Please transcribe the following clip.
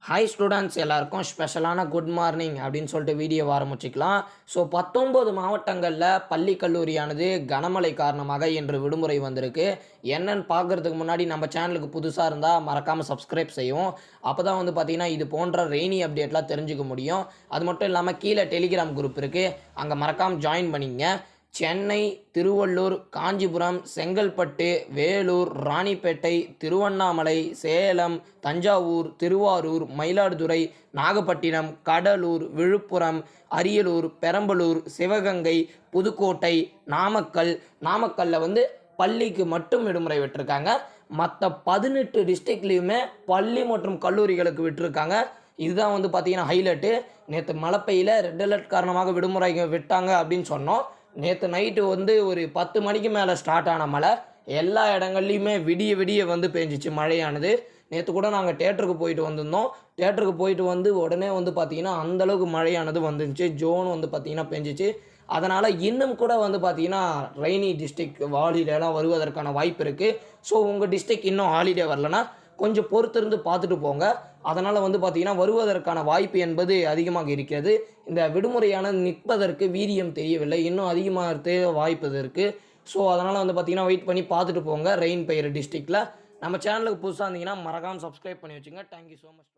Hi students எல்லாருக்கும் ஸ்பெஷலான good morning அப்படின்னு சொல்லிட்டு வீடியோ ஆரம்பிச்சிக்கலாம். ஸோ 19 மாவட்டங்களில் பள்ளி கல்லூரியானது கனமழை காரணமாக இன்று விடுமுறை வந்திருக்கு. என்னன்னு பார்க்குறதுக்கு முன்னாடி நம்ம சேனலுக்கு புதுசாக இருந்தால் மறக்காமல் சப்ஸ்கிரைப் செய்யும். அப்போ தான் வந்து பார்த்திங்கன்னா இது போன்ற ரெய்னி அப்டேட்லாம் தெரிஞ்சுக்க முடியும். அது மட்டும் இல்லாமல் கீழே டெலிகிராம் குரூப் இருக்குது, அங்கே மறக்காமல் ஜாயின் பண்ணிங்க. சென்னை, திருவள்ளூர், காஞ்சிபுரம், செங்கல்பட்டு, வேலூர், ராணிப்பேட்டை, திருவண்ணாமலை, சேலம், தஞ்சாவூர், திருவாரூர், மயிலாடுதுறை, நாகப்பட்டினம், கடலூர், விழுப்புரம், அரியலூர், பெரம்பலூர், சிவகங்கை, புதுக்கோட்டை, நாமக்கல்லில் வந்து பள்ளிக்கு மட்டும் விடுமுறை விட்டுருக்காங்க. மற்ற 18 டிஸ்ட்ரிக்ட்லேயுமே பள்ளி மற்றும் கல்லூரிகளுக்கு விட்டுருக்காங்க. இதுதான் வந்து பார்த்திங்கன்னா ஹைலைட்டு. நேற்று மழை பெய்யல, ரெட் அலர்ட் காரணமாக விடுமுறை விட்டாங்க அப்படின்னு சொன்னோம். நேற்று நைட்டு வந்து ஒரு 10 மணிக்கு மேலே ஸ்டார்ட் ஆன மழை எல்லா இடங்கள்லையுமே விடிய வந்து பெஞ்சிச்சு மழையானது. நேற்று கூட நாங்கள் தேட்டருக்கு போயிட்டு வந்திருந்தோம். தேட்டருக்கு போயிட்டு வந்து உடனே வந்து பார்த்திங்கன்னா அந்தளவுக்கு மழையானது வந்துருந்துச்சு. ஜோன் வந்து பார்த்திங்கன்னா பெஞ்சிச்சு. அதனால் இன்னும் கூட வந்து பார்த்திங்கன்னா ரெய்னி டிஸ்ட்ரிக் ஹாலிடேலாம் வருவதற்கான வாய்ப்பு இருக்குது. ஸோ உங்கள் டிஸ்ட்ரிக் இன்னும் ஹாலிடே வரலன்னா கொஞ்சம் பொறுத்திருந்து பார்த்துட்டு போங்க. அதனால் வந்து பார்த்திங்கன்னா வருவதற்கான வாய்ப்பு என்பது அதிகமாக இருக்கிறது. இந்த விடுமுறையானது நிற்பதற்கு வீரியம் தெரியவில்லை, இன்னும் அதிகமாக வாய்ப்பு இருக்குது. ஸோ அதனால் வந்து பார்த்திங்கன்னா வெயிட் பண்ணி பார்த்துட்டு போங்க ரெயின் பெய்கிற டிஸ்ட்ரிக்டில். நம்ம சேனலுக்கு புதுசாக இருந்தீங்கன்னா மறக்காமல் சப்ஸ்கிரைப் பண்ணி வச்சுங்க. Thank you so much.